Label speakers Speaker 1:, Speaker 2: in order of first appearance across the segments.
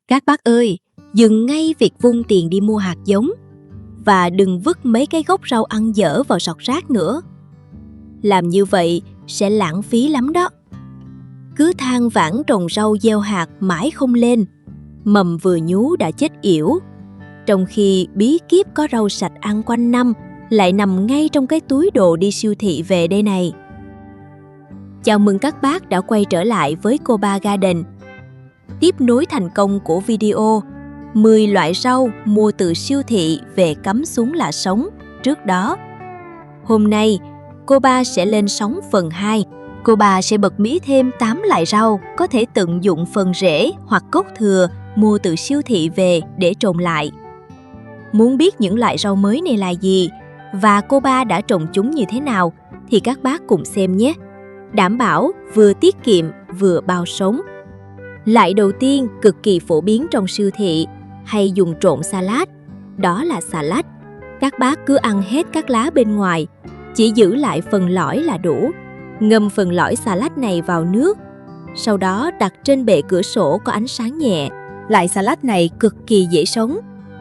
Speaker 1: Các bác ơi, dừng ngay việc vung tiền đi mua hạt giống và đừng vứt mấy cái gốc rau ăn dở vào sọt rác nữa. Làm như vậy sẽ lãng phí lắm đó. Cứ than vãn trồng rau gieo hạt mãi không lên, mầm vừa nhú đã chết yểu, trong khi bí kíp có rau sạch ăn quanh năm lại nằm ngay trong cái túi đồ đi siêu thị về đây này. Chào mừng các bác đã quay trở lại với Coba Garden. Tiếp nối thành công của video 10 loại rau mua từ siêu thị về cắm xuống là sống trước đó. Hôm nay, Coba sẽ lên sóng phần 2. Coba sẽ bật mí thêm 8 loại rau có thể tận dụng phần rễ hoặc gốc thừa mua từ siêu thị về để trồng lại. Muốn biết những loại rau mới này là gì và Coba đã trồng chúng như thế nào thì các bác cùng xem nhé. Đảm bảo vừa tiết kiệm vừa bao sống. Loại đầu tiên cực kỳ phổ biến trong siêu thị hay dùng trộn salad, đó là xà lách. Các bác cứ ăn hết các lá bên ngoài, chỉ giữ lại phần lõi là đủ. Ngâm phần lõi xà lách này vào nước, sau đó đặt trên bệ cửa sổ có ánh sáng nhẹ. Loại xà lách này cực kỳ dễ sống,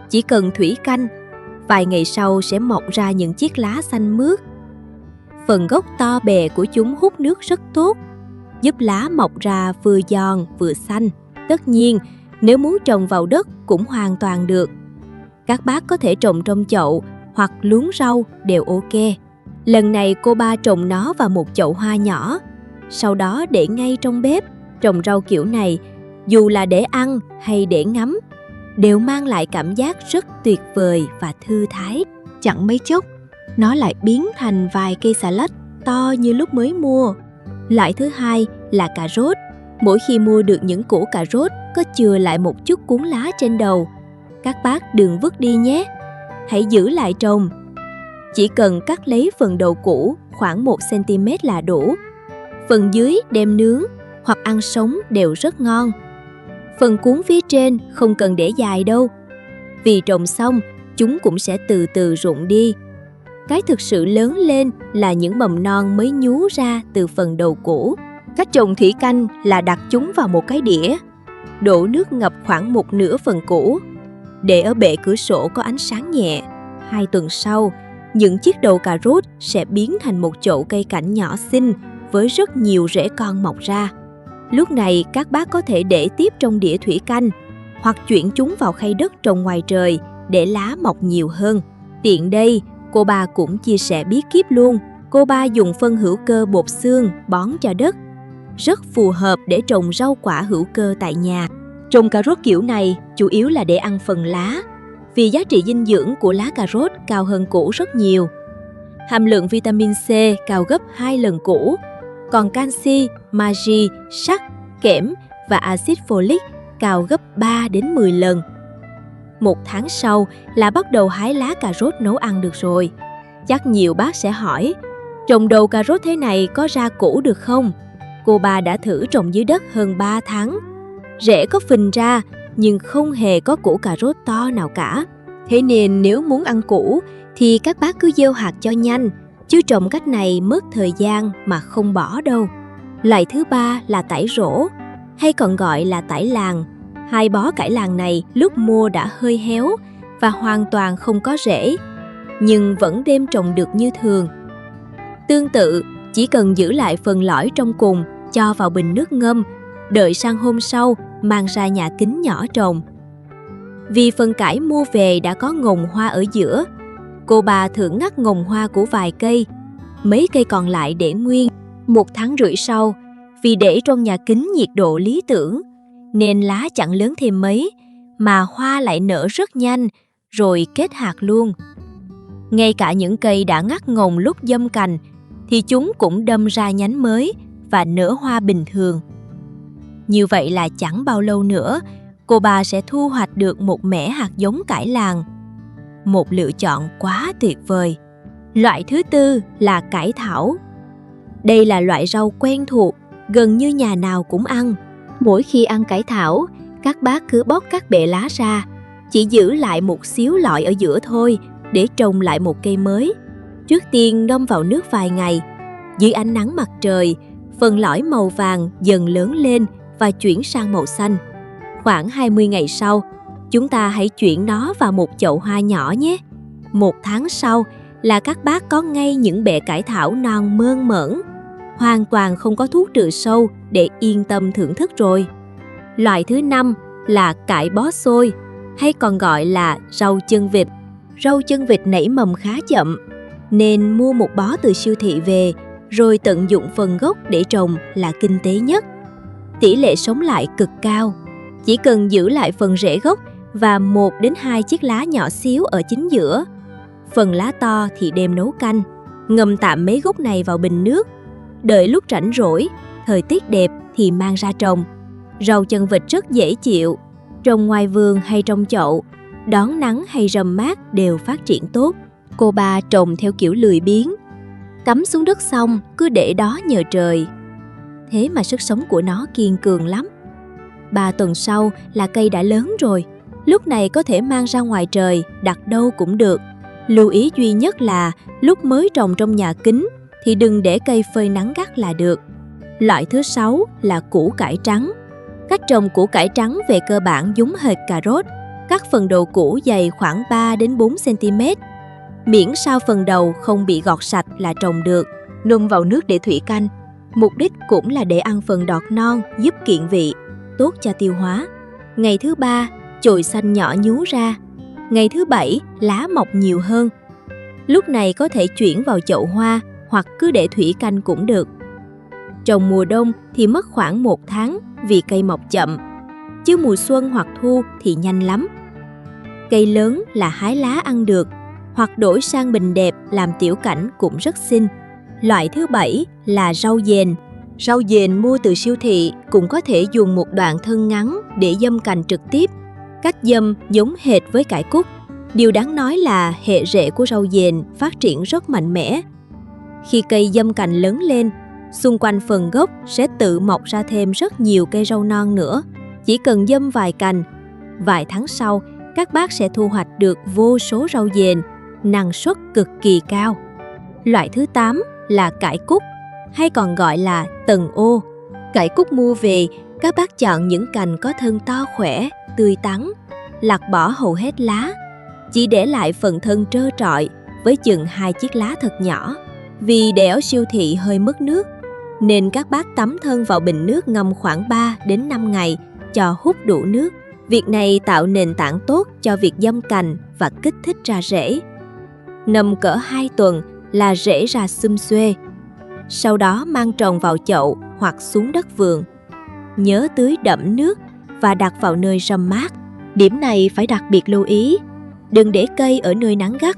Speaker 1: chỉ cần thủy canh, vài ngày sau sẽ mọc ra những chiếc lá xanh mướt. Phần gốc to bè của chúng hút nước rất tốt, giúp lá mọc ra vừa giòn vừa xanh. Tất nhiên, nếu muốn trồng vào đất cũng hoàn toàn được. Các bác có thể trồng trong chậu hoặc luống rau đều ok. Lần này Coba trồng nó vào một chậu hoa nhỏ, sau đó để ngay trong bếp. Trồng rau kiểu này, dù là để ăn hay để ngắm, đều mang lại cảm giác rất tuyệt vời và thư thái. Chẳng mấy chốc, nó lại biến thành vài cây xà lách to như lúc mới mua. Loại thứ hai là cà rốt. Mỗi khi mua được những củ cà rốt có chừa lại một chút cuốn lá trên đầu, các bác đừng vứt đi nhé. Hãy giữ lại trồng. Chỉ cần cắt lấy phần đầu củ khoảng 1 cm là đủ. Phần dưới đem nướng hoặc ăn sống đều rất ngon. Phần cuốn phía trên không cần để dài đâu. Vì trồng xong, chúng cũng sẽ từ từ rụng đi. Cái thực sự lớn lên là những mầm non mới nhú ra từ phần đầu củ. Cách trồng thủy canh là đặt chúng vào một cái đĩa, đổ nước ngập khoảng 1/2 phần củ, để ở bệ cửa sổ có ánh sáng nhẹ. 2 tuần sau, những chiếc đầu cà rốt sẽ biến thành một chậu cây cảnh nhỏ xinh với rất nhiều rễ con mọc ra. Lúc này các bác có thể để tiếp trong đĩa thủy canh hoặc chuyển chúng vào khay đất trồng ngoài trời để lá mọc nhiều hơn. Tiện đây, Coba cũng chia sẻ bí kíp luôn. Coba dùng phân hữu cơ bột xương bón cho đất, rất phù hợp để trồng rau quả hữu cơ tại nhà. Trồng cà rốt kiểu này chủ yếu là để ăn phần lá, vì giá trị dinh dưỡng của lá cà rốt cao hơn củ rất nhiều. Hàm lượng vitamin C cao gấp 2 lần củ, còn canxi, magie, sắt, kẽm và axit folic cao gấp 3 đến 10 lần. 1 tháng sau là bắt đầu hái lá cà rốt nấu ăn được rồi. Chắc nhiều bác sẽ hỏi, trồng đầu cà rốt thế này có ra củ được không? Coba đã thử trồng dưới đất hơn 3 tháng. Rễ có phình ra nhưng không hề có củ cà rốt to nào cả. Thế nên nếu muốn ăn củ thì các bác cứ gieo hạt cho nhanh, chứ trồng cách này mất thời gian mà không bỏ đâu. Loại thứ ba là tải rổ, hay còn gọi là tải làng. 2 bó cải làng này lúc mua đã hơi héo và hoàn toàn không có rễ, nhưng vẫn đem trồng được như thường. Tương tự, chỉ cần giữ lại phần lõi trong cùng, cho vào bình nước ngâm, đợi sang hôm sau mang ra nhà kính nhỏ trồng. Vì phần cải mua về đã có ngồng hoa ở giữa, Coba thử ngắt ngồng hoa của vài cây, mấy cây còn lại để nguyên. 1 tháng rưỡi sau, vì để trong nhà kính nhiệt độ lý tưởng, nên lá chẳng lớn thêm mấy, mà hoa lại nở rất nhanh, rồi kết hạt luôn. Ngay cả những cây đã ngắt ngồng lúc giâm cành, thì chúng cũng đâm ra nhánh mới và nở hoa bình thường. Như vậy là chẳng bao lâu nữa, Coba sẽ thu hoạch được một mẻ hạt giống cải làng. Một lựa chọn quá tuyệt vời. Loại thứ tư là cải thảo. Đây là loại rau quen thuộc, gần như nhà nào cũng ăn. Mỗi khi ăn cải thảo, các bác cứ bóc các bệ lá ra, chỉ giữ lại một xíu lọi ở giữa thôi để trồng lại một cây mới. Trước tiên ngâm vào nước vài ngày. Dưới ánh nắng mặt trời, phần lõi màu vàng dần lớn lên và chuyển sang màu xanh. Khoảng 20 ngày sau, chúng ta hãy chuyển nó vào một chậu hoa nhỏ nhé. 1 tháng sau là các bác có ngay những bẹ cải thảo non mơn mởn, hoàn toàn không có thuốc trừ sâu để yên tâm thưởng thức rồi. Loại thứ 5 là cải bó xôi, hay còn gọi là rau chân vịt. Rau chân vịt nảy mầm khá chậm, nên mua một bó từ siêu thị về, rồi tận dụng phần gốc để trồng là kinh tế nhất. Tỷ lệ sống lại cực cao, chỉ cần giữ lại phần rễ gốc và 1 đến 2 chiếc lá nhỏ xíu ở chính giữa. Phần lá to thì đem nấu canh, ngâm tạm mấy gốc này vào bình nước. Đợi lúc rảnh rỗi, thời tiết đẹp thì mang ra trồng. Rau chân vịt rất dễ chịu, trồng ngoài vườn hay trong chậu, đón nắng hay râm mát đều phát triển tốt. Cô ba trồng theo kiểu lười biếng, cắm xuống đất xong cứ để đó nhờ trời. Thế mà sức sống của nó kiên cường lắm. 3 tuần sau là cây đã lớn rồi, lúc này có thể mang ra ngoài trời, đặt đâu cũng được. Lưu ý duy nhất là lúc mới trồng trong nhà kính thì đừng để cây phơi nắng gắt là được. Loại thứ 6 là củ cải trắng. Cách trồng củ cải trắng về cơ bản giống hệt cà rốt. Cắt phần đầu củ dày khoảng 3 đến 4 cm. Miễn sao phần đầu không bị gọt sạch là trồng được. Ngâm vào nước để thủy canh. Mục đích cũng là để ăn phần đọt non, giúp kiện vị, tốt cho tiêu hóa. Ngày thứ 3, chồi xanh nhỏ nhú ra. Ngày thứ 7, lá mọc nhiều hơn. Lúc này có thể chuyển vào chậu hoa hoặc cứ để thủy canh cũng được. Trồng mùa đông thì mất khoảng 1 tháng vì cây mọc chậm, chứ mùa xuân hoặc thu thì nhanh lắm. Cây lớn là hái lá ăn được, hoặc đổi sang bình đẹp làm tiểu cảnh cũng rất xinh. Loại thứ 7 là rau dền. Rau dền mua từ siêu thị cũng có thể dùng một đoạn thân ngắn để giâm cành trực tiếp. Cách giâm giống hệt với cải cúc. Điều đáng nói là hệ rễ của rau dền phát triển rất mạnh mẽ. Khi cây giâm cành lớn lên, xung quanh phần gốc sẽ tự mọc ra thêm rất nhiều cây rau non nữa. Chỉ cần giâm vài cành, vài tháng sau, các bác sẽ thu hoạch được vô số rau dền, năng suất cực kỳ cao. Loại thứ 8 là cải cúc, hay còn gọi là tần ô. Cải cúc mua về, các bác chọn những cành có thân to khỏe, tươi tắn, lặt bỏ hầu hết lá, chỉ để lại phần thân trơ trọi với chừng 2 chiếc lá thật nhỏ. Vì để ở siêu thị hơi mất nước, nên các bác tắm thân vào bình nước ngâm khoảng 3 đến 5 ngày cho hút đủ nước. Việc này tạo nền tảng tốt cho việc giâm cành và kích thích ra rễ. Nằm cỡ 2 tuần là rễ ra xum xuê. Sau đó mang trồng vào chậu hoặc xuống đất vườn. Nhớ tưới đẫm nước và đặt vào nơi râm mát. Điểm này phải đặc biệt lưu ý, đừng để cây ở nơi nắng gắt.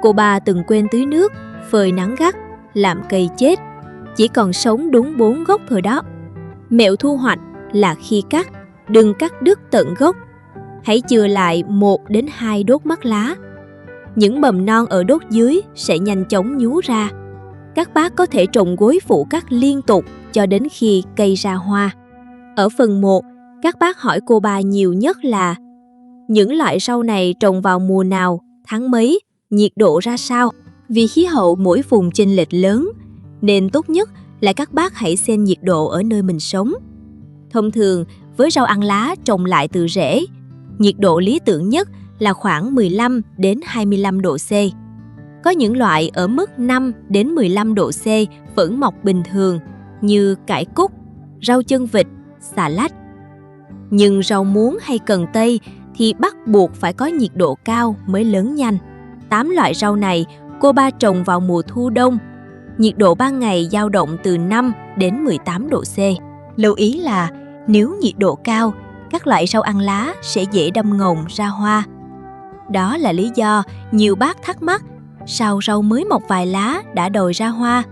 Speaker 1: Cô ba từng quên tưới nước, phơi nắng gắt, làm cây chết, chỉ còn sống đúng 4 gốc thôi đó. Mẹo thu hoạch là khi cắt, đừng cắt đứt tận gốc. Hãy chừa lại 1 đến 2 đốt mắt lá. Những mầm non ở đốt dưới sẽ nhanh chóng nhú ra. Các bác có thể trồng gối phụ cắt liên tục cho đến khi cây ra hoa. Ở phần 1, các bác hỏi cô ba nhiều nhất là những loại rau này trồng vào mùa nào, tháng mấy, nhiệt độ ra sao? Vì khí hậu mỗi vùng chênh lệch lớn, nên tốt nhất là các bác hãy xem nhiệt độ ở nơi mình sống. Thông thường, với rau ăn lá trồng lại từ rễ, nhiệt độ lý tưởng nhất là khoảng 15 đến 25 độ C. Có những loại ở mức 5 đến 15 độ C vẫn mọc bình thường như cải cúc, rau chân vịt, xà lách. Nhưng rau muống hay cần tây thì bắt buộc phải có nhiệt độ cao mới lớn nhanh. 8 loại rau này cô ba trồng vào mùa thu đông. Nhiệt độ ban ngày dao động từ 5 đến 18 độ C. Lưu ý là nếu nhiệt độ cao, các loại rau ăn lá sẽ dễ đâm ngồng ra hoa. Đó là lý do nhiều bác thắc mắc sao rau mới mọc vài lá đã đòi ra hoa.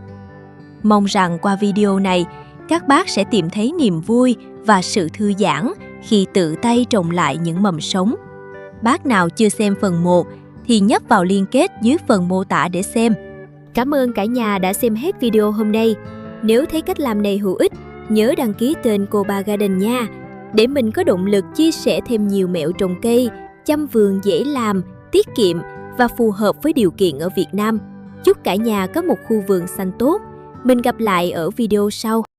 Speaker 1: Mong rằng qua video này, các bác sẽ tìm thấy niềm vui và sự thư giãn khi tự tay trồng lại những mầm sống. Bác nào chưa xem phần 1 thì nhấp vào liên kết dưới phần mô tả để xem. Cảm ơn cả nhà đã xem hết video hôm nay. Nếu thấy cách làm này hữu ích, nhớ đăng ký tên Cô Ba Garden nha, để mình có động lực chia sẻ thêm nhiều mẹo trồng cây, chăm vườn dễ làm, tiết kiệm và phù hợp với điều kiện ở Việt Nam. Chúc cả nhà có một khu vườn xanh tốt. Mình gặp lại ở video sau.